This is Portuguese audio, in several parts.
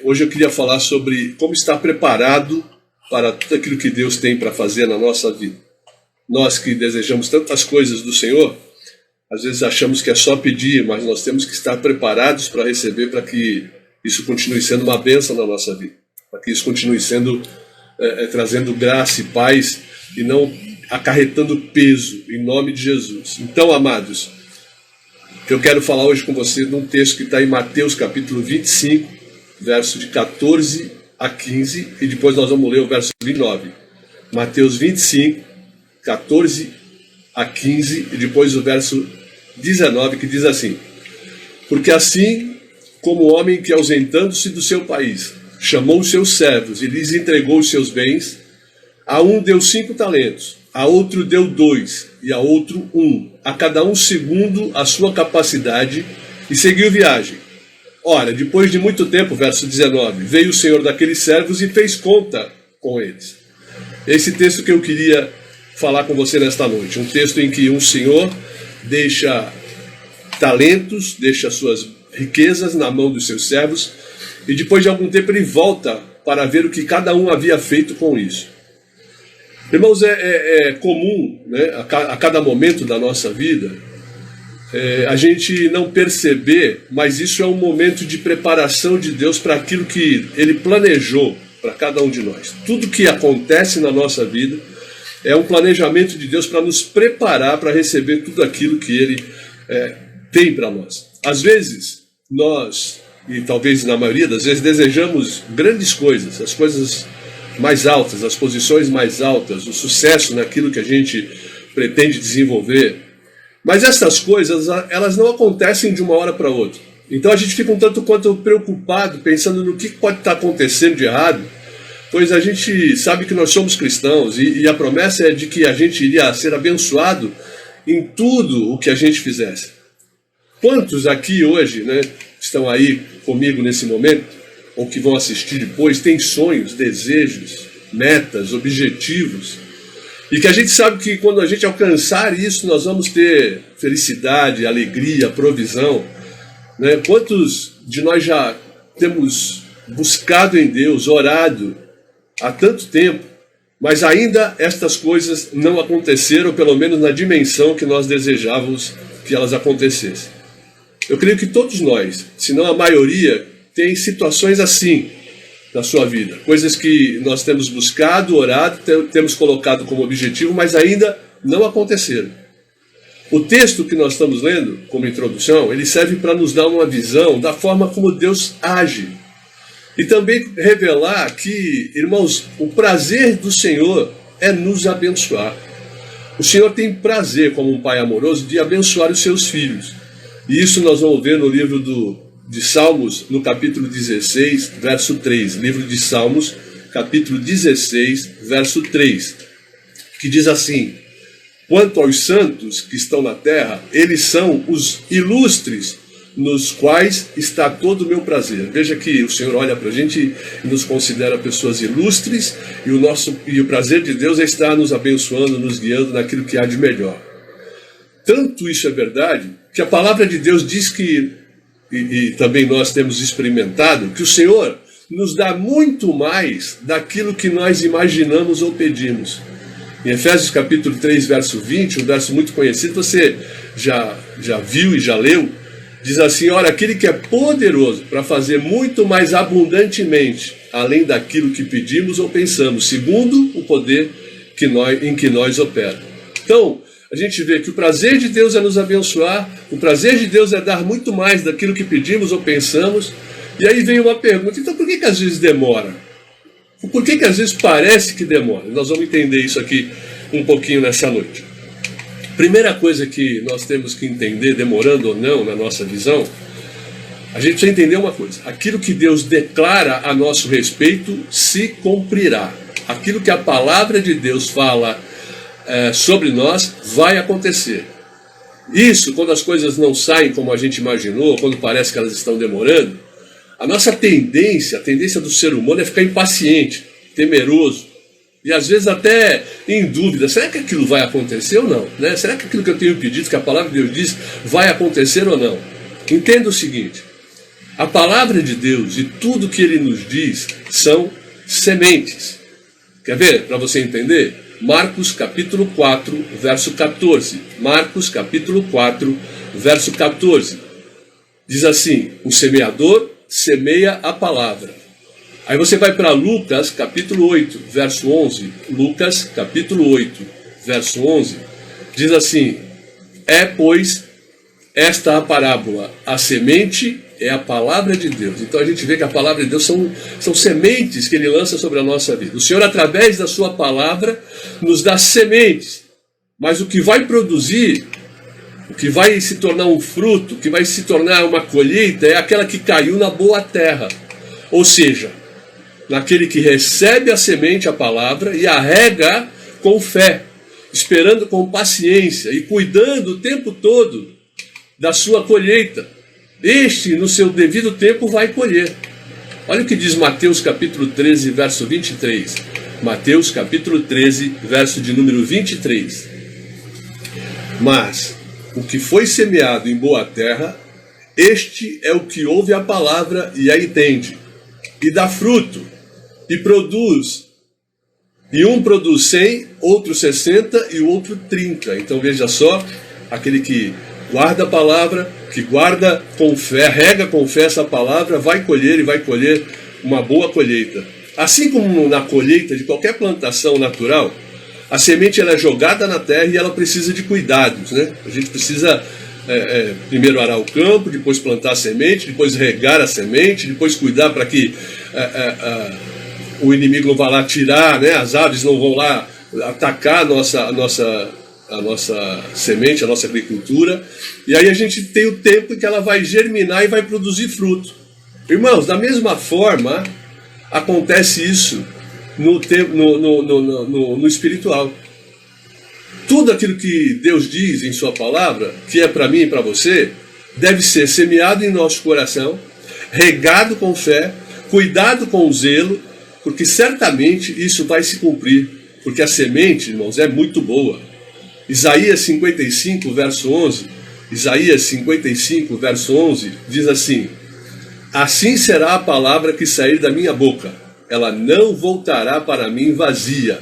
Hoje eu queria falar sobre como estar preparado para tudo aquilo que Deus tem para fazer na nossa vida. Nós que desejamos tantas coisas do Senhor, às vezes achamos que é só pedir, mas nós temos que estar preparados para receber, para que isso continue sendo uma bênção na nossa vida, para que isso continue sendo, trazendo graça e paz e não acarretando peso, em nome de Jesus. Então, amados, eu quero falar hoje com você de um texto que está em Mateus capítulo 25, verso de 14 a 15, e depois nós vamos ler o verso 29. Mateus 25, 14 a 15, e depois o verso 19, que diz assim: porque assim como o homem que, ausentando-se do seu país, chamou os seus servos e lhes entregou os seus bens, a um deu 5 talentos, a outro deu 2, e a outro 1, a cada um segundo a sua capacidade, e seguiu viagem. Ora, depois de muito tempo, verso 19, veio o senhor daqueles servos e fez conta com eles. Esse texto que eu queria falar com você nesta noite, um texto em que um senhor deixa talentos, deixa suas riquezas na mão dos seus servos, e depois de algum tempo ele volta para ver o que cada um havia feito com isso. Irmãos, é comum, né, a cada momento da nossa vida, a gente não perceber, mas isso é um momento de preparação de Deus para aquilo que Ele planejou para cada um de nós. Tudo que acontece na nossa vida é um planejamento de Deus para nos preparar para receber tudo aquilo que Ele tem para nós. Às vezes, nós, e talvez na maioria das vezes, desejamos grandes coisas, as coisas mais altas, as posições mais altas, o sucesso naquilo que a gente pretende desenvolver. Mas essas coisas, elas não acontecem de uma hora para outra. Então a gente fica um tanto quanto preocupado, pensando no que pode estar acontecendo de errado, pois a gente sabe que nós somos cristãos e a promessa é de que a gente iria ser abençoado em tudo o que a gente fizesse. Quantos aqui hoje, né, estão aí comigo nesse momento, ou que vão assistir depois, têm sonhos, desejos, metas, objetivos, e que a gente sabe que quando a gente alcançar isso, nós vamos ter felicidade, alegria, provisão, né? Quantos de nós já temos buscado em Deus, orado há tanto tempo, mas ainda estas coisas não aconteceram, pelo menos na dimensão que nós desejávamos que elas acontecessem? Eu creio que todos nós, se não a maioria, tem situações assim na sua vida, coisas que nós temos buscado, orado, temos colocado como objetivo, mas ainda não aconteceram. O texto que nós estamos lendo, como introdução, ele serve para nos dar uma visão da forma como Deus age. E também revelar que, irmãos, o prazer do Senhor é nos abençoar. O Senhor tem prazer, como um pai amoroso, de abençoar os seus filhos. E isso nós vamos ver no livro de Salmos, no capítulo 16, verso 3. Livro de Salmos, capítulo 16, verso 3. Que diz assim: quanto aos santos que estão na terra, eles são os ilustres, nos quais está todo o meu prazer. Veja que o Senhor olha para a gente e nos considera pessoas ilustres, e o prazer de Deus é estar nos abençoando, nos guiando naquilo que há de melhor. Tanto isso é verdade, que a palavra de Deus diz que, e também nós temos experimentado, que o Senhor nos dá muito mais daquilo que nós imaginamos ou pedimos. Em Efésios capítulo 3, verso 20, um verso muito conhecido, você já viu e já leu, diz assim: olha, aquele que é poderoso para fazer muito mais abundantemente, além daquilo que pedimos ou pensamos, segundo o poder em que nós opera. Então, a gente vê que o prazer de Deus é nos abençoar, o prazer de Deus é dar muito mais daquilo que pedimos ou pensamos. E aí vem uma pergunta: então por que às vezes demora? Por que às vezes parece que demora? Nós vamos entender isso aqui um pouquinho nessa noite. Primeira coisa que nós temos que entender, demorando ou não na nossa visão, a gente precisa entender uma coisa: aquilo que Deus declara a nosso respeito se cumprirá. Aquilo que a palavra de Deus fala sobre nós vai acontecer. Isso, quando as coisas não saem como a gente imaginou, quando parece que elas estão demorando, a nossa tendência, a tendência do ser humano é ficar impaciente, temeroso, e às vezes até em dúvida: será que aquilo vai acontecer ou não? Né? Será que aquilo que eu tenho pedido, que a palavra de Deus diz, vai acontecer ou não? Entenda o seguinte: A palavra de Deus e tudo que ele nos diz são sementes. Quer ver? Para você entender? Marcos capítulo 4, verso 14. Marcos capítulo 4, verso 14. Diz assim: o semeador semeia a palavra. Aí você vai para Lucas capítulo 8, verso 11. Lucas capítulo 8, verso 11. Diz assim: é, pois, esta a parábola, a semente é a palavra de Deus. Então a gente vê que a palavra de Deus são sementes que ele lança sobre a nossa vida. O Senhor, através da sua palavra, nos dá sementes. Mas o que vai produzir, o que vai se tornar um fruto, o que vai se tornar uma colheita, é aquela que caiu na boa terra. Ou seja, naquele que recebe a semente, a palavra, e a rega com fé, esperando com paciência e cuidando o tempo todo da sua colheita. Este, no seu devido tempo, vai colher. Olha o que diz Mateus capítulo 13, verso 23. Mateus capítulo 13, verso de número 23. Mas o que foi semeado em boa terra, este é o que ouve a palavra e a entende, e dá fruto, e produz. E um produz 100, outro 60 e o outro 30. Então veja só, aquele que guarda a palavra, que guarda com fé, rega com fé essa palavra, vai colher e vai colher uma boa colheita. Assim como na colheita de qualquer plantação natural, a semente ela é jogada na terra e ela precisa de cuidados, né? A gente precisa primeiro arar o campo, depois plantar a semente, depois regar a semente, depois cuidar para que o inimigo não vá lá tirar, né? As aves não vão lá atacar a nossa semente, a nossa agricultura. E aí a gente tem o tempo em que ela vai germinar e vai produzir fruto. Irmãos, da mesma forma, acontece isso no espiritual. Tudo aquilo que Deus diz em sua palavra, que é para mim e para você, deve ser semeado em nosso coração, regado com fé, cuidado com zelo, porque certamente isso vai se cumprir, porque a semente, irmãos, é muito boa. Isaías 55, verso 11, Isaías 55, verso 11, diz assim: assim será a palavra que sair da minha boca, ela não voltará para mim vazia,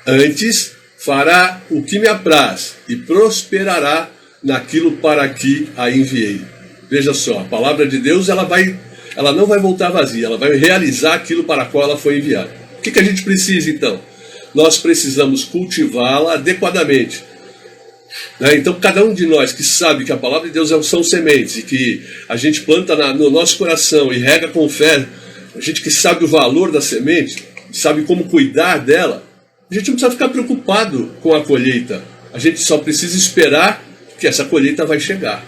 antes fará o que me apraz e prosperará naquilo para que a enviei. Veja só, a palavra de Deus ela não vai voltar vazia, ela vai realizar aquilo para o qual ela foi enviada. O que a gente precisa então? Nós precisamos cultivá-la adequadamente. Então cada um de nós que sabe que a palavra de Deus são sementes e que a gente planta no nosso coração e rega com fé, a gente que sabe o valor da semente, sabe como cuidar dela, a gente não precisa ficar preocupado com a colheita. A gente só precisa esperar que essa colheita vai chegar.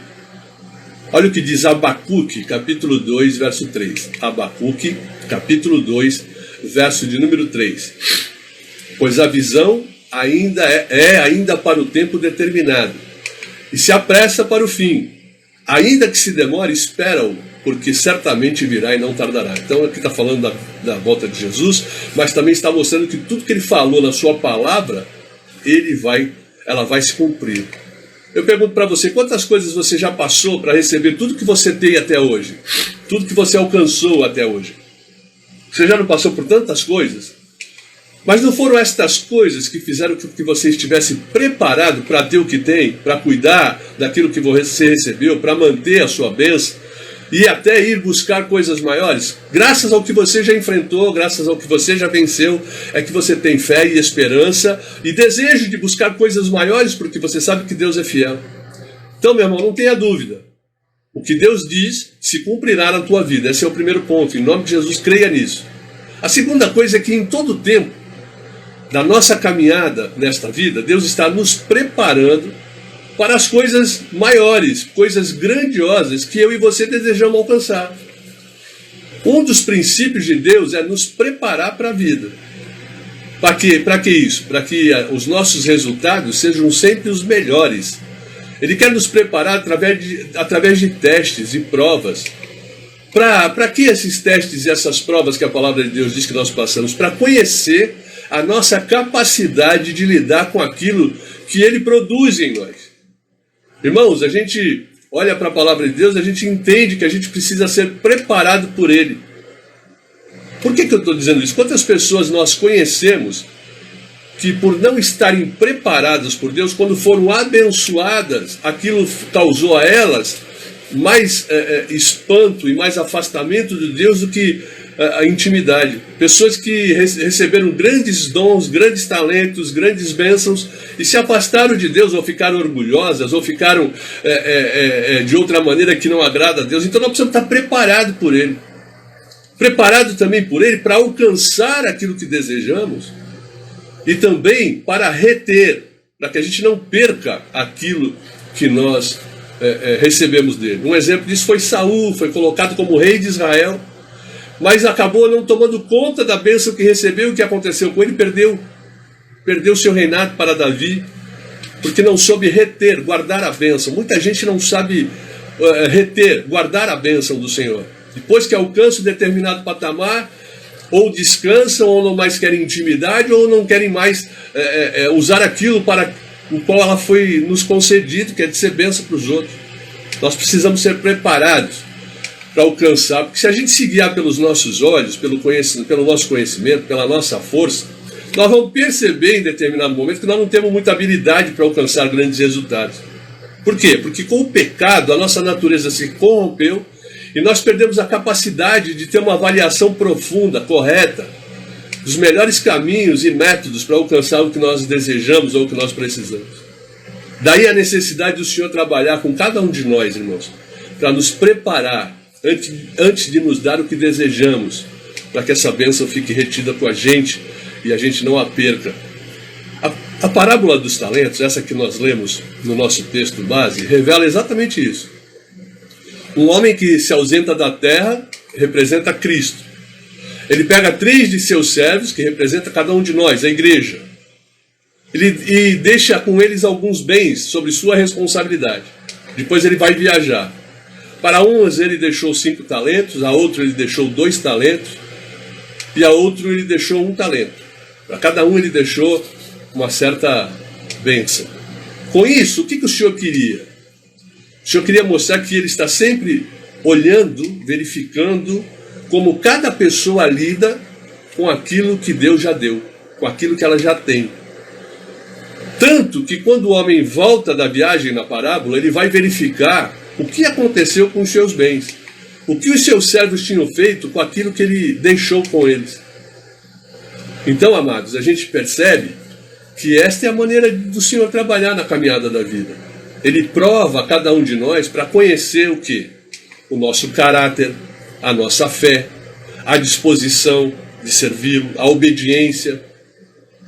Olha o que diz Abacuque, capítulo 2, verso 3. Abacuque, capítulo 2, verso de número 3. Pois a visão ainda ainda para o tempo determinado, e se apressa para o fim. Ainda que se demore, espera-o, porque certamente virá e não tardará. Então aqui está falando da volta de Jesus, mas também está mostrando que tudo que ele falou na sua palavra, ela vai se cumprir. Eu pergunto para você, quantas coisas você já passou para receber tudo que você tem até hoje? Tudo que você alcançou até hoje? Você já não passou por tantas coisas? Mas não foram estas coisas que fizeram com que você estivesse preparado para ter o que tem, para cuidar daquilo que você recebeu, para manter a sua bênção e até ir buscar coisas maiores? Graças ao que você já enfrentou, graças ao que você já venceu, é que você tem fé e esperança e desejo de buscar coisas maiores, porque você sabe que Deus é fiel. Então, meu irmão, não tenha dúvida. O que Deus diz se cumprirá na tua vida. Esse é o primeiro ponto. Em nome de Jesus, creia nisso. A segunda coisa é que em todo tempo da nossa caminhada nesta vida, Deus está nos preparando para as coisas maiores, coisas grandiosas que eu e você desejamos alcançar. Um dos princípios de Deus é nos preparar para a vida. Para que isso? Para que os nossos resultados sejam sempre os melhores. Ele quer nos preparar através de testes e provas. Para que esses testes e essas provas que a palavra de Deus diz que nós passamos? Para conhecer a nossa capacidade de lidar com aquilo que Ele produz em nós. Irmãos, a gente olha para a palavra de Deus, a gente entende que a gente precisa ser preparado por Ele. Por que eu estou dizendo isso? Quantas pessoas nós conhecemos que, por não estarem preparadas por Deus, quando foram abençoadas, aquilo causou a elas mais espanto e mais afastamento de Deus do que a intimidade. Pessoas que receberam grandes dons, grandes talentos, grandes bênçãos e se afastaram de Deus, ou ficaram orgulhosas, ou ficaram de outra maneira que não agrada a Deus. Então nós precisamos estar preparados por Ele. Preparado também por Ele para alcançar aquilo que desejamos e também para reter, para que a gente não perca aquilo que nós recebemos dele. Um exemplo disso foi Saul, foi colocado como rei de Israel, mas acabou não tomando conta da bênção que recebeu. O que aconteceu com ele? Perdeu seu reinado para Davi, porque não soube reter, guardar a bênção. Muita gente não sabe reter, guardar a bênção do Senhor. Depois que alcança um determinado patamar, ou descansam, ou não mais querem intimidade, ou não querem mais usar aquilo para o qual ela foi nos concedido, que é de ser bênção para os outros. Nós precisamos ser preparados para alcançar, porque se a gente se guiar pelos nossos olhos, pelo nosso conhecimento, pela nossa força, nós vamos perceber em determinado momento que nós não temos muita habilidade para alcançar grandes resultados. Por quê? Porque com o pecado a nossa natureza se corrompeu e nós perdemos a capacidade de ter uma avaliação profunda, correta, dos melhores caminhos e métodos para alcançar o que nós desejamos ou o que nós precisamos. Daí a necessidade do Senhor trabalhar com cada um de nós, irmãos, para nos preparar antes de nos dar o que desejamos, para que essa bênção fique retida com a gente e a gente não a perca. A parábola dos talentos, essa que nós lemos no nosso texto base, revela exatamente isso. Um homem que se ausenta da terra representa Cristo. Ele pega 3 de seus servos, que representa cada um de nós, a igreja, e deixa com eles alguns bens sobre sua responsabilidade. Depois ele vai viajar. Para uns ele deixou 5 talentos, a outro ele deixou 2 talentos, e a outro ele deixou 1 talento. Para cada um ele deixou uma certa bênção. Com isso, o que o Senhor queria? O Senhor queria mostrar que Ele está sempre olhando, verificando como cada pessoa lida com aquilo que Deus já deu, com aquilo que ela já tem. Tanto que quando o homem volta da viagem na parábola, ele vai verificar o que aconteceu com os seus bens, o que os seus servos tinham feito com aquilo que ele deixou com eles. Então, amados, a gente percebe que esta é a maneira do Senhor trabalhar na caminhada da vida. Ele prova a cada um de nós para conhecer o quê? O nosso caráter, a nossa fé, a disposição de servi-lo, a obediência,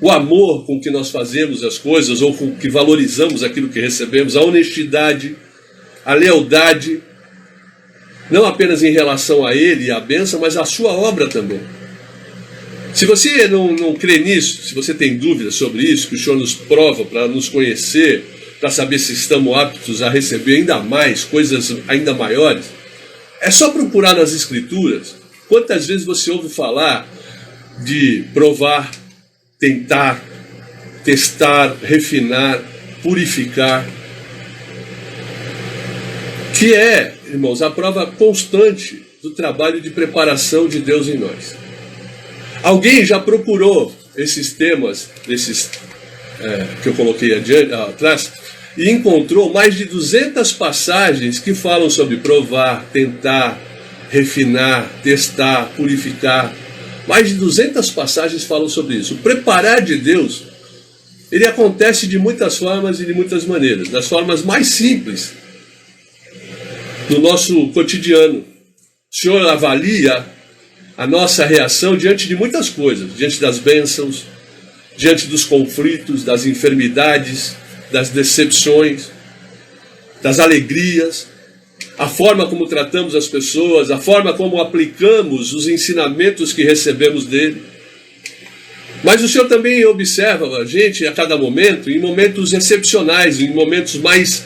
o amor com que nós fazemos as coisas ou com que valorizamos aquilo que recebemos, a honestidade, a lealdade, não apenas em relação a Ele e à bênção, mas à sua obra também. Se você não crê nisso, se você tem dúvidas sobre isso, que o Senhor nos prova para nos conhecer, para saber se estamos aptos a receber ainda mais, coisas ainda maiores, é só procurar nas Escrituras. Quantas vezes você ouve falar de provar, tentar, testar, refinar, purificar, que é, irmãos, a prova constante do trabalho de preparação de Deus em nós. Alguém já procurou esses temas, que eu coloquei atrás, e encontrou mais de 200 passagens que falam sobre provar, tentar, refinar, testar, purificar. Mais de 200 passagens falam sobre isso. O preparar de Deus, ele acontece de muitas formas e de muitas maneiras. Das formas mais simples, no nosso cotidiano. O Senhor avalia a nossa reação diante de muitas coisas, diante das bênçãos, diante dos conflitos, das enfermidades, das decepções, das alegrias, a forma como tratamos as pessoas, a forma como aplicamos os ensinamentos que recebemos dele. Mas o Senhor também observa a gente a cada momento, em momentos excepcionais, em momentos mais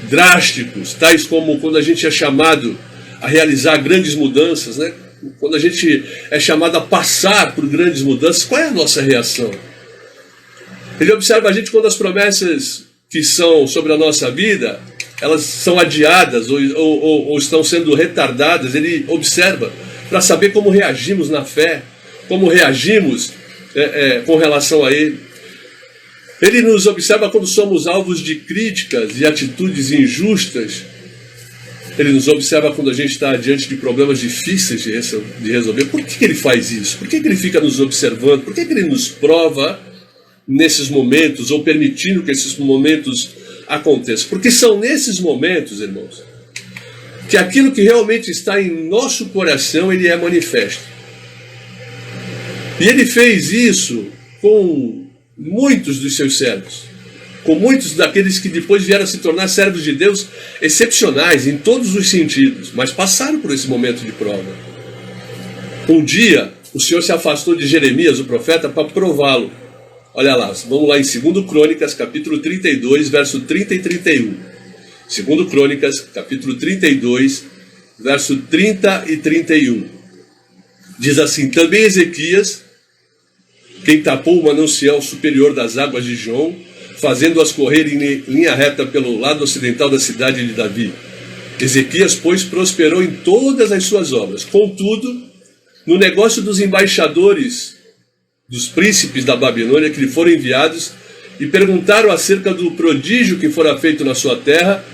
drásticos, tais como quando a gente é chamado a realizar grandes mudanças, né? Quando a gente é chamado a passar por grandes mudanças, qual é a nossa reação? Ele observa a gente quando as promessas que são sobre a nossa vida elas são adiadas ou estão sendo retardadas, ele observa para saber como reagimos na fé, como reagimos com relação a ele. Ele nos observa quando somos alvos de críticas e atitudes injustas. Ele nos observa quando a gente está diante de problemas difíceis de resolver. Por que ele faz isso? Por que ele fica nos observando? Por que ele nos prova nesses momentos, ou permitindo que esses momentos aconteçam? Porque são nesses momentos, irmãos, que aquilo que realmente está em nosso coração, ele é manifesto. E ele fez isso com muitos dos seus servos, com muitos daqueles que depois vieram se tornar servos de Deus excepcionais em todos os sentidos, mas passaram por esse momento de prova. Um dia, o Senhor se afastou de Jeremias, o profeta, para prová-lo. Olha lá, vamos lá em 2 Crônicas, capítulo 32, verso 30 e 31. 2 Crônicas, capítulo 32, verso 30 e 31. Diz assim: também Ezequias, quem tapou o manancial superior das águas de Gihon, fazendo-as correr em linha reta pelo lado ocidental da cidade de Davi. Ezequias, pois, prosperou em todas as suas obras. Contudo, no negócio dos embaixadores, dos príncipes da Babilônia, que lhe foram enviados e perguntaram acerca do prodígio que fora feito na sua terra,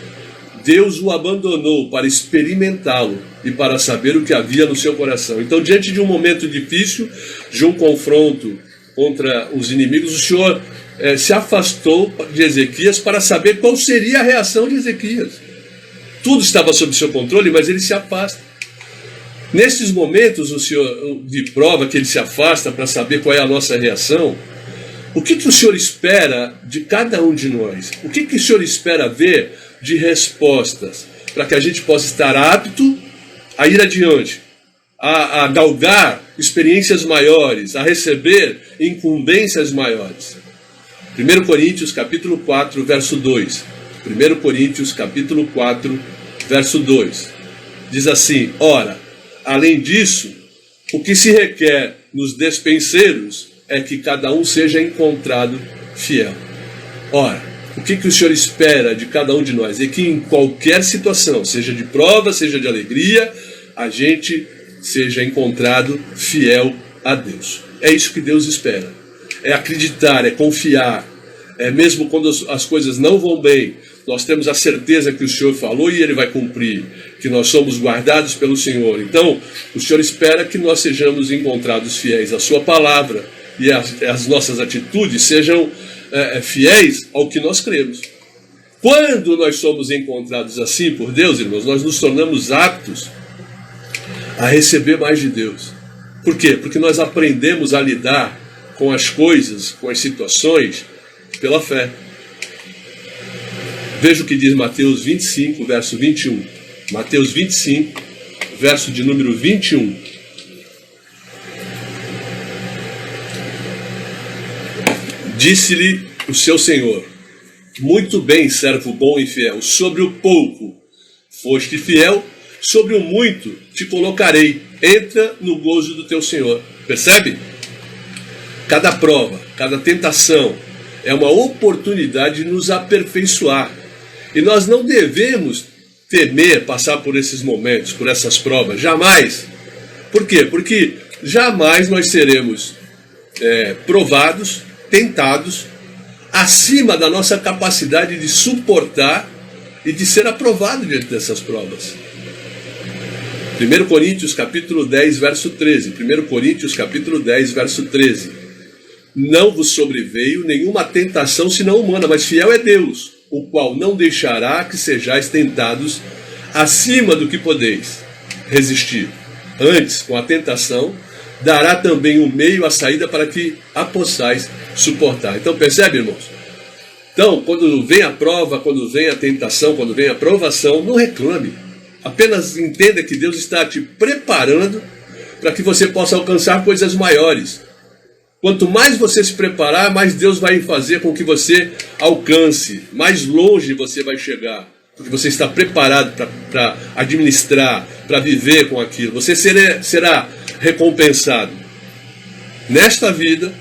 Deus o abandonou para experimentá-lo e para saber o que havia no seu coração. Então, diante de um momento difícil, de um confronto contra os inimigos, o Senhor se afastou de Ezequias para saber qual seria a reação de Ezequias. Tudo estava sob seu controle, mas ele se afasta. Nesses momentos, o Senhor de prova, que ele se afasta para saber qual é a nossa reação, o que o Senhor espera de cada um de nós? O que o Senhor espera ver de respostas para que a gente possa estar apto a ir adiante, a galgar experiências maiores, a receber incumbências maiores? 1 Coríntios capítulo 4, verso 2. 1 Coríntios capítulo 4, verso 2. Diz assim: ora, além disso, o que se requer nos despenseiros é que cada um seja encontrado fiel. Ora, o que o Senhor espera de cada um de nós? É que em qualquer situação, seja de prova, seja de alegria, a gente seja encontrado fiel a Deus. É isso que Deus espera. É acreditar, é confiar. É mesmo quando as coisas não vão bem, nós temos a certeza que o Senhor falou e Ele vai cumprir, que nós somos guardados pelo Senhor. Então, o Senhor espera que nós sejamos encontrados fiéis à Sua palavra e as nossas atitudes sejam fiéis ao que nós cremos. Quando nós somos encontrados assim por Deus, irmãos, nós nos tornamos aptos a receber mais de Deus. Por quê? Porque nós aprendemos a lidar com as coisas, com as situações, pela fé. Veja o que diz Mateus 25, verso 21. Mateus 25, verso de número 21. Disse-lhe o seu Senhor: muito bem, servo bom e fiel, sobre o pouco foste fiel, sobre o muito te colocarei, entra no gozo do teu Senhor. Percebe? Cada prova, cada tentação é uma oportunidade de nos aperfeiçoar. E nós não devemos temer passar por esses momentos, por essas provas, jamais. Por quê? Porque jamais nós seremos provados, tentados, acima da nossa capacidade de suportar e de ser aprovado diante dessas provas. 1 Coríntios capítulo 10, verso 13. 1 Coríntios capítulo 10, verso 13. Não vos sobreveio nenhuma tentação senão humana, mas fiel é Deus, o qual não deixará que sejais tentados acima do que podeis resistir. Antes, com a tentação, dará também um meio à saída para que a possais suportar. Então, percebe, irmãos? Então, quando vem a prova, quando vem a tentação, quando vem a provação, não reclame. Apenas entenda que Deus está te preparando para que você possa alcançar coisas maiores. Quanto mais você se preparar, mais Deus vai fazer com que você alcance, mais longe você vai chegar, porque você está preparado para administrar, para viver com aquilo. Você será recompensado nesta vida,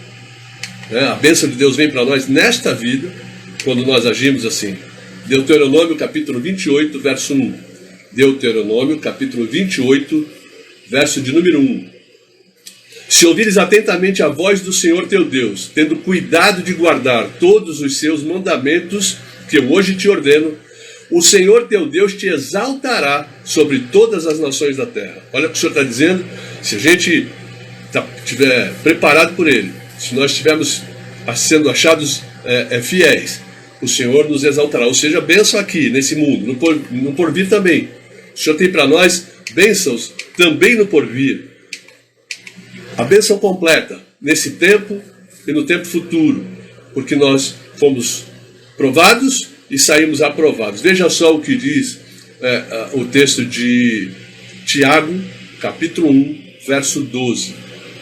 a bênção de Deus vem para nós nesta vida, quando nós agimos assim. Deuteronômio capítulo 28, verso 1. Deuteronômio capítulo 28, verso de número 1. Se ouvires atentamente a voz do Senhor teu Deus, tendo cuidado de guardar todos os seus mandamentos que eu hoje te ordeno, o Senhor teu Deus te exaltará sobre todas as nações da terra. Olha o que o Senhor está dizendo. Se a gente estiver preparado por Ele, se nós estivermos sendo achados fiéis, o Senhor nos exaltará. Ou seja, bênção aqui nesse mundo, no porvir também. O Senhor tem para nós bênçãos também no porvir. A bênção completa nesse tempo e no tempo futuro, porque nós fomos provados e saímos aprovados. Veja só o que diz o texto de Tiago, capítulo 1, verso 12.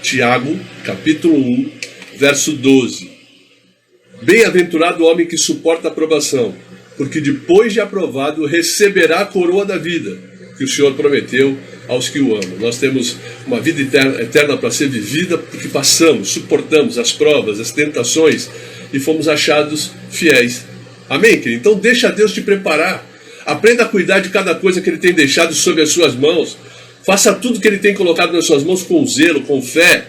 Tiago, capítulo 1, verso 12. Bem-aventurado o homem que suporta a provação, porque depois de aprovado receberá a coroa da vida, que o Senhor prometeu aos que o amam. Nós temos uma vida eterna para ser vivida, porque passamos, suportamos as provas, as tentações e fomos achados fiéis. Amém, querido? Então deixa Deus te preparar. Aprenda a cuidar de cada coisa que Ele tem deixado sob as suas mãos. Faça tudo que Ele tem colocado nas suas mãos com zelo, com fé,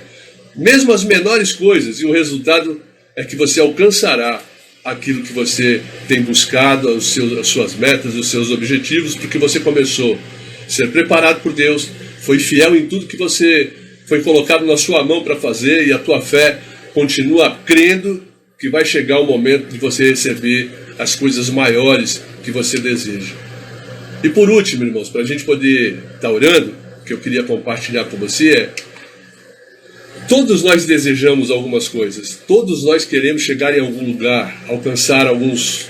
mesmo as menores coisas, e o resultado é que você alcançará aquilo que você tem buscado, as suas metas, os seus objetivos, porque você começou a ser preparado por Deus, foi fiel em tudo que você foi colocado na sua mão para fazer, e a tua fé continua crendo que vai chegar o momento de você receber as coisas maiores que você deseja. E por último, irmãos, para a gente poder estar orando, que eu queria compartilhar com você todos nós desejamos algumas coisas, todos nós queremos chegar em algum lugar, alcançar alguns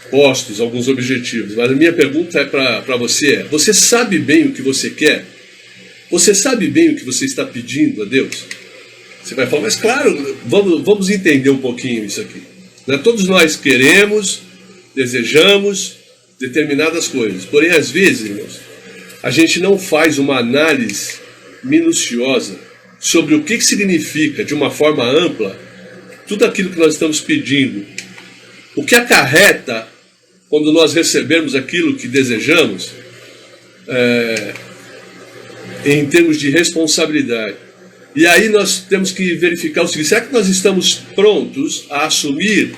postos, alguns objetivos, mas a minha pergunta para você você sabe bem o que você quer? Você sabe bem o que você está pedindo a Deus? Você vai falar, mas claro, vamos entender um pouquinho isso aqui. Né? Todos nós queremos, desejamos determinadas coisas, porém às vezes, irmãos, a gente não faz uma análise minuciosa sobre o que significa, de uma forma ampla, tudo aquilo que nós estamos pedindo. O que acarreta quando nós recebermos aquilo que desejamos, em termos de responsabilidade. E aí nós temos que verificar o seguinte: será que nós estamos prontos a assumir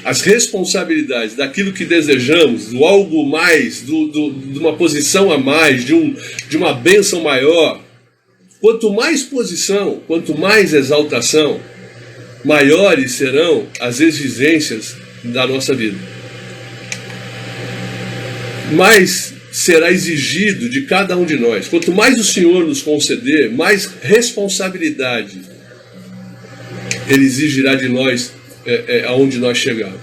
as responsabilidades daquilo que desejamos, do algo mais, de uma posição a mais, de uma bênção maior? Quanto mais posição, quanto mais exaltação, maiores serão as exigências da nossa vida. Mais será exigido de cada um de nós. Quanto mais o Senhor nos conceder, mais responsabilidade Ele exigirá de nós aonde nós chegamos.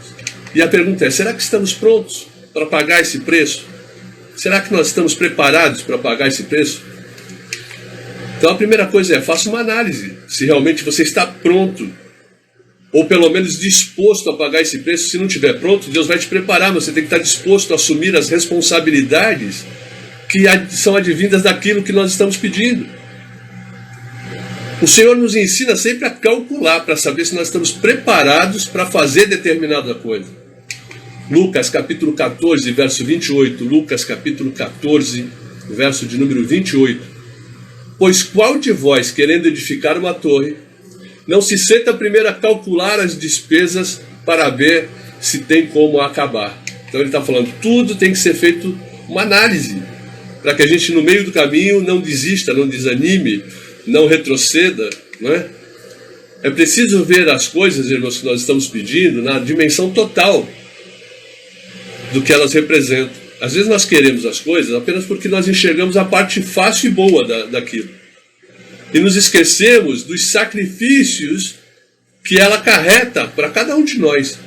E a pergunta é: será que estamos prontos para pagar esse preço? Será que nós estamos preparados para pagar esse preço? Então a primeira coisa é: faça uma análise se realmente você está pronto, ou pelo menos disposto a pagar esse preço. Se não estiver pronto, Deus vai te preparar, mas você tem que estar disposto a assumir as responsabilidades que são advindas daquilo que nós estamos pedindo. O Senhor nos ensina sempre a calcular, para saber se nós estamos preparados para fazer determinada coisa. Lucas capítulo 14, verso 28. Lucas capítulo 14, verso de número 28. Pois qual de vós, querendo edificar uma torre, não se senta primeiro a calcular as despesas para ver se tem como acabar? Então ele está falando, tudo tem que ser feito uma análise, para que a gente no meio do caminho não desista, não desanime, não retroceda, não é? É preciso ver as coisas, irmãos, que nós estamos pedindo na dimensão total do que elas representam. Às vezes nós queremos as coisas apenas porque nós enxergamos a parte fácil e boa daquilo. E nos esquecemos dos sacrifícios que ela acarreta para cada um de nós.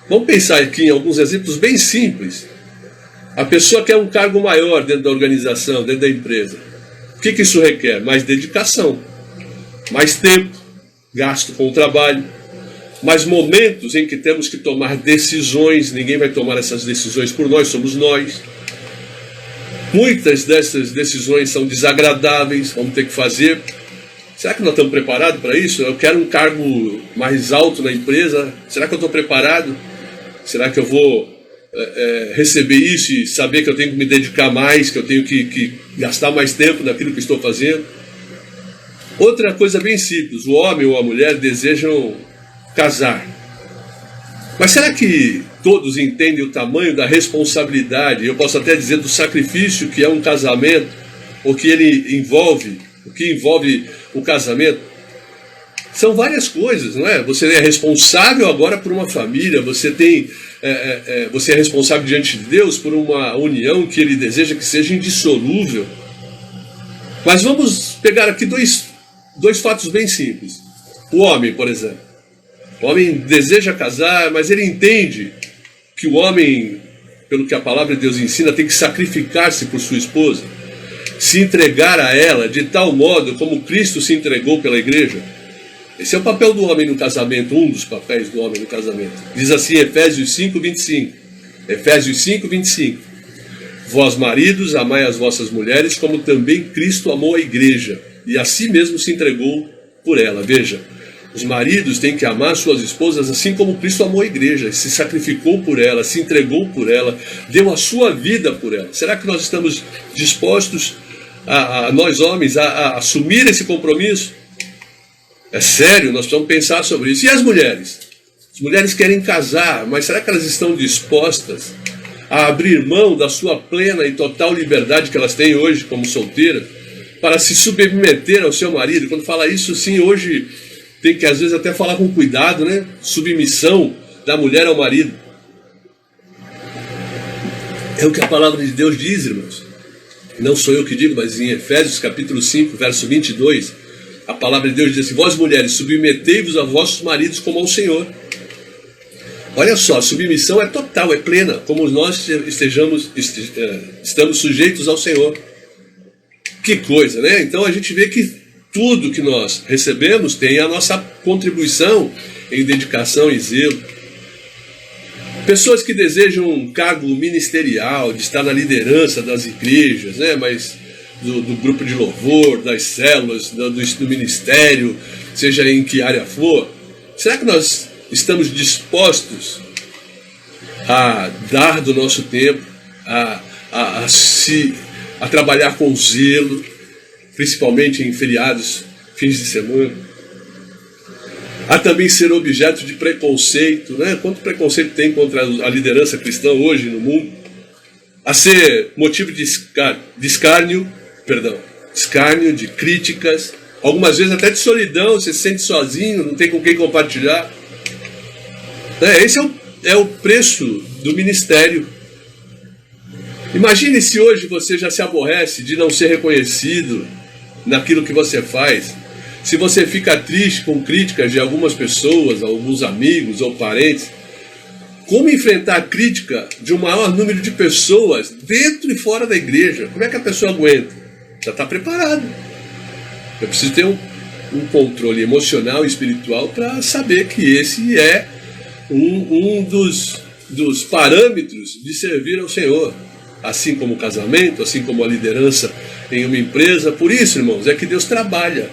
Vamos pensar aqui em alguns exemplos bem simples. A pessoa quer um cargo maior dentro da organização, dentro da empresa. O que isso requer? Mais dedicação, mais tempo gasto com o trabalho, mais momentos em que temos que tomar decisões. Ninguém vai tomar essas decisões por nós, somos nós. Muitas dessas decisões são desagradáveis, vamos ter que fazer. Será que nós estamos preparados para isso? Eu quero um cargo mais alto na empresa. Será que eu estou preparado? Será que eu vou receber isso e saber que eu tenho que me dedicar mais, que eu tenho que gastar mais tempo naquilo que estou fazendo. Outra coisa bem simples, o homem ou a mulher desejam casar. Mas será que todos entendem o tamanho da responsabilidade, eu posso até dizer do sacrifício que é um casamento, o que envolve o casamento? São várias coisas, não é? Você é responsável agora por uma família, você é responsável diante de Deus por uma união que Ele deseja que seja indissolúvel. Mas vamos pegar aqui dois fatos bem simples. O homem, por exemplo. O homem deseja casar, mas ele entende que o homem, pelo que a palavra de Deus ensina, tem que sacrificar-se por sua esposa, se entregar a ela de tal modo como Cristo se entregou pela igreja. Esse é o papel do homem no casamento, um dos papéis do homem no casamento. Diz assim Efésios 5:25. Efésios 5:25. Vós, maridos, amai as vossas mulheres, como também Cristo amou a igreja, e a si mesmo se entregou por ela. Veja, os maridos têm que amar suas esposas assim como Cristo amou a igreja, se sacrificou por ela, se entregou por ela, deu a sua vida por ela. Será que nós estamos dispostos, nós homens, a assumir esse compromisso? É sério, nós precisamos pensar sobre isso. E as mulheres? As mulheres querem casar, mas será que elas estão dispostas a abrir mão da sua plena e total liberdade que elas têm hoje como solteiras, para se submeter ao seu marido? Quando fala isso, sim, hoje tem que às vezes até falar com cuidado, né? Submissão da mulher ao marido. É o que a palavra de Deus diz, irmãos. Não sou eu que digo, mas em Efésios capítulo 5, verso 22, a palavra de Deus diz assim: vós mulheres, submetei-vos a vossos maridos como ao Senhor. Olha só, a submissão é total, é plena, como nós estamos sujeitos ao Senhor. Que coisa, né? Então a gente vê que tudo que nós recebemos tem a nossa contribuição em dedicação e zelo. Pessoas que desejam um cargo ministerial, de estar na liderança das igrejas, né? Mas do grupo de louvor, das células, do ministério, seja em que área for, será que nós estamos dispostos a dar do nosso tempo, a trabalhar com zelo, principalmente em feriados, fins de semana, a também ser objeto de preconceito, né? Quanto preconceito tem contra a liderança cristã hoje no mundo, a ser motivo de escárnio, de críticas, algumas vezes até de solidão, você se sente sozinho, não tem com quem compartilhar. Esse é o preço do ministério. Imagine se hoje você já se aborrece de não ser reconhecido naquilo que você faz, se você fica triste com críticas de algumas pessoas, alguns amigos ou parentes. Como enfrentar a crítica de um maior número de pessoas dentro e fora da igreja? Como é que a pessoa aguenta? Já está preparado. Eu preciso ter um controle emocional e espiritual para saber que esse é um dos parâmetros de servir ao Senhor. Assim como o casamento, assim como a liderança em uma empresa. Por isso, irmãos, é que Deus trabalha.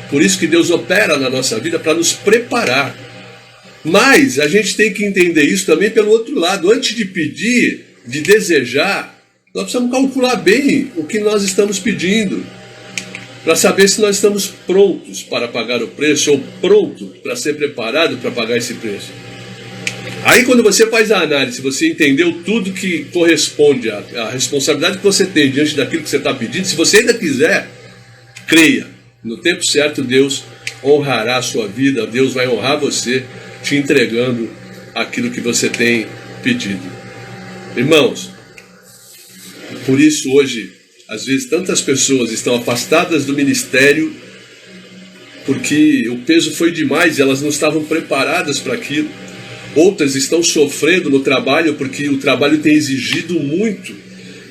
Por isso que Deus opera na nossa vida para nos preparar. Mas a gente tem que entender isso também pelo outro lado. Antes de pedir, de desejar, nós precisamos calcular bem o que nós estamos pedindo, para saber se nós estamos prontos para pagar o preço, ou pronto para ser preparado para pagar esse preço. Aí quando você faz a análise, você entendeu tudo que corresponde à responsabilidade que você tem diante daquilo que você está pedindo, se você ainda quiser, creia, no tempo certo Deus honrará a sua vida, Deus vai honrar você, te entregando aquilo que você tem pedido. Irmãos, por isso hoje, às vezes tantas pessoas estão afastadas do ministério porque o peso foi demais e elas não estavam preparadas para aquilo. Outras estão sofrendo no trabalho porque o trabalho tem exigido muito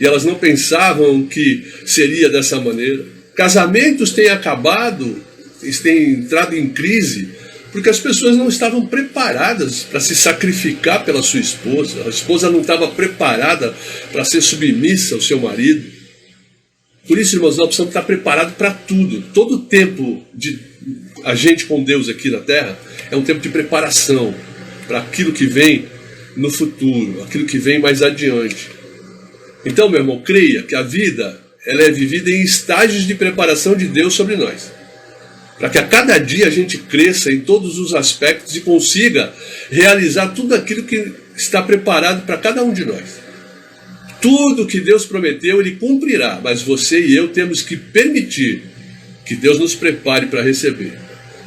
e elas não pensavam que seria dessa maneira. Casamentos têm acabado, têm entrado em crise porque as pessoas não estavam preparadas para se sacrificar pela sua esposa. A esposa não estava preparada para ser submissa ao seu marido. Por isso, irmãos, nós precisamos estar preparados para tudo. Todo tempo de a gente com Deus aqui na terra é um tempo de preparação para aquilo que vem no futuro, aquilo que vem mais adiante. Então, meu irmão, creia que a vida ela é vivida em estágios de preparação de Deus sobre nós, para que a cada dia a gente cresça em todos os aspectos e consiga realizar tudo aquilo que está preparado para cada um de nós. Tudo que Deus prometeu, Ele cumprirá, mas você e eu temos que permitir que Deus nos prepare para receber.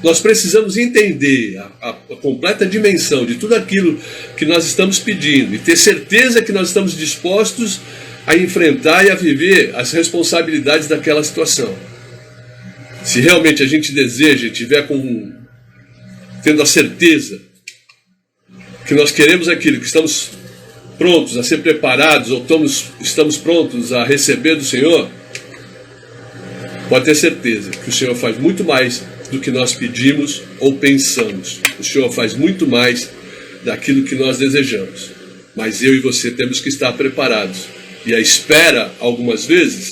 Nós precisamos entender a completa dimensão de tudo aquilo que nós estamos pedindo e ter certeza que nós estamos dispostos a enfrentar e a viver as responsabilidades daquela situação. Se realmente a gente deseja e tiver tendo a certeza que nós queremos aquilo, que estamos prontos a ser preparados ou estamos prontos a receber do Senhor, pode ter certeza que o Senhor faz muito mais do que nós pedimos ou pensamos. O Senhor faz muito mais daquilo que nós desejamos. Mas eu e você temos que estar preparados. E a espera, algumas vezes,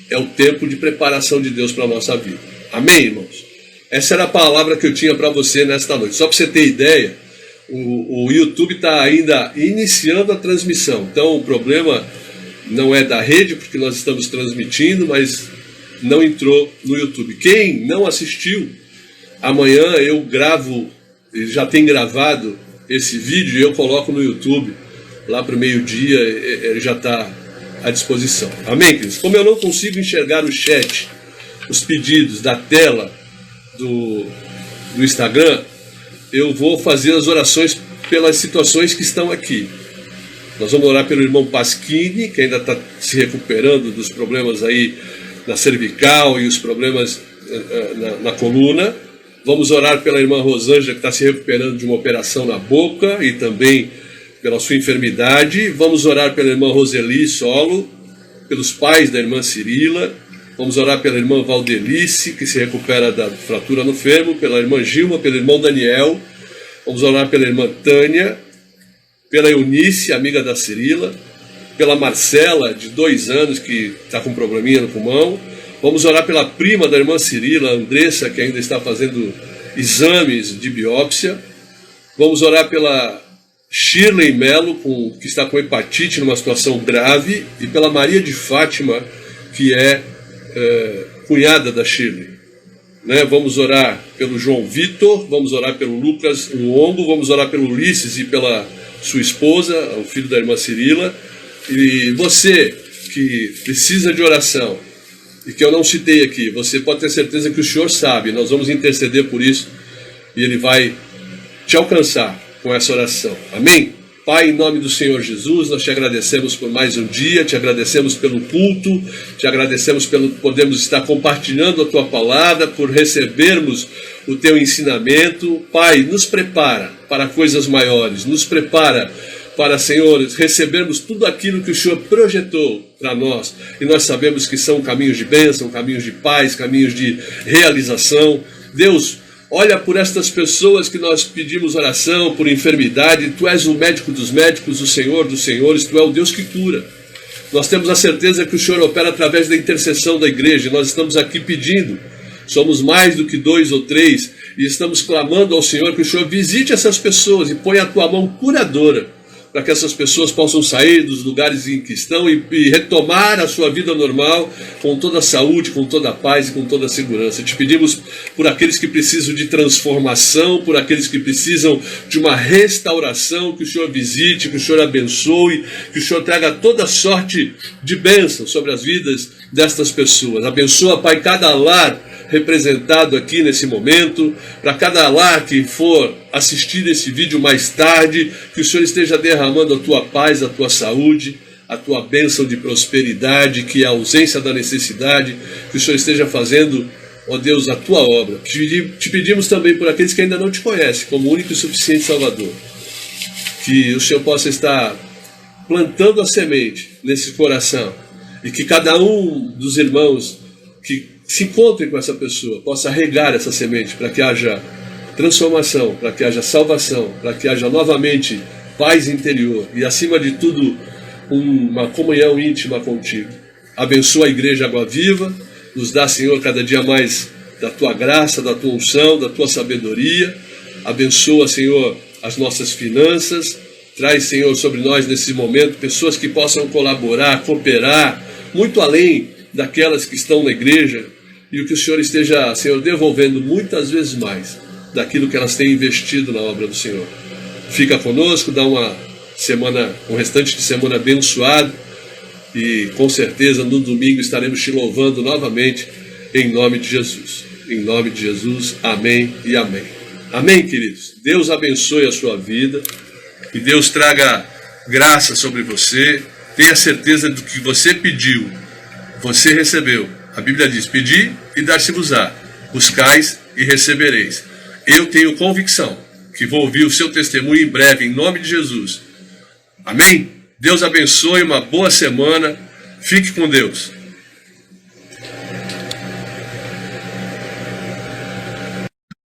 é o tempo de preparação de Deus para a nossa vida. Amém, irmãos? Essa era a palavra que eu tinha para você nesta noite. Só para você ter ideia, o YouTube está ainda iniciando a transmissão. Então o problema não é da rede, porque nós estamos transmitindo, mas não entrou no YouTube. Quem não assistiu, amanhã eu gravo, já tem gravado esse vídeo e eu coloco no YouTube, lá para o meio-dia, ele já está à disposição. Amém, queridos? Como eu não consigo enxergar o chat, os pedidos da tela do Instagram, eu vou fazer as orações pelas situações que estão aqui. Nós vamos orar pelo irmão Pasquini, que ainda está se recuperando dos problemas aí na cervical e os problemas na coluna. Vamos orar pela irmã Rosângela, que está se recuperando de uma operação na boca e também pela sua enfermidade. Vamos orar pela irmã Roseli Solo, pelos pais da irmã Cirila. Vamos orar pela irmã Valdelice, que se recupera da fratura no fêmur, pela irmã Gilma, pelo irmão Daniel. Vamos orar pela irmã Tânia, pela Eunice, amiga da Cirila, pela Marcela, de 2 anos, que está com probleminha no pulmão. Vamos orar pela prima da irmã Cirila, Andressa, que ainda está fazendo exames de biópsia. Vamos orar pela Shirley Melo, que está com hepatite numa situação grave, e pela Maria de Fátima, que é cunhada da Shirley. Vamos orar pelo João Vitor, vamos orar pelo Lucas Luongo, vamos orar pelo Ulisses e pela sua esposa, o filho da irmã Cirila. E você que precisa de oração e que eu não citei aqui, você pode ter certeza que o Senhor sabe, nós vamos interceder por isso e Ele vai te alcançar com essa oração. Amém? Pai, em nome do Senhor Jesus, nós te agradecemos por mais um dia, te agradecemos pelo culto, te agradecemos pelo podermos estar compartilhando a Tua palavra, por recebermos o Teu ensinamento. Pai, nos prepara para coisas maiores, nos prepara para, Senhor, recebermos tudo aquilo que o Senhor projetou para nós. E nós sabemos que são caminhos de bênção, caminhos de paz, caminhos de realização. Deus, olha por estas pessoas que nós pedimos oração, por enfermidade. Tu és o médico dos médicos, o Senhor dos senhores, Tu é o Deus que cura. Nós temos a certeza que o Senhor opera através da intercessão da igreja. Nós estamos aqui pedindo, somos mais do que 2 ou 3, e estamos clamando ao Senhor que o Senhor visite essas pessoas e ponha a Tua mão curadora, para que essas pessoas possam sair dos lugares em que estão e retomar a sua vida normal com toda a saúde, com toda a paz e com toda a segurança. Te pedimos por aqueles que precisam de transformação, por aqueles que precisam de uma restauração, que o Senhor visite, que o Senhor abençoe, que o Senhor traga toda sorte de bênção sobre as vidas destas pessoas. Abençoa, Pai, cada lar representado aqui nesse momento, para cada lar que for assistir esse vídeo mais tarde, que o Senhor esteja derramando a Tua paz, a Tua saúde, a Tua bênção de prosperidade, que é a ausência da necessidade, que o Senhor esteja fazendo, ó Deus, a Tua obra. Te pedimos também por aqueles que ainda não Te conhecem, como único e suficiente Salvador, que o Senhor possa estar plantando a semente nesse coração, e que cada um dos irmãos que se encontre com essa pessoa possa regar essa semente, para que haja transformação, para que haja salvação, para que haja novamente paz interior e, acima de tudo, uma comunhão íntima contigo. Abençoa a igreja Água Viva, nos dá, Senhor, cada dia mais da Tua graça, da Tua unção, da Tua sabedoria. Abençoa, Senhor, as nossas finanças, Traz, Senhor, sobre nós nesse momento pessoas que possam colaborar, cooperar, muito além daquelas que estão na igreja, e que o Senhor esteja, Senhor, devolvendo muitas vezes mais daquilo que elas têm investido na obra do Senhor. Fica conosco, dá uma semana, um restante de semana abençoado, e com certeza no domingo estaremos te louvando novamente em nome de Jesus. Em nome de Jesus, amém e amém. Amém, queridos. Deus abençoe a sua vida, que Deus traga graça sobre você. Tenha certeza do que você pediu, você recebeu. A Bíblia diz: pedi e dar-se-vos-á, buscais e recebereis. Eu tenho convicção que vou ouvir o seu testemunho em breve, em nome de Jesus. Amém? Deus abençoe, uma boa semana. Fique com Deus.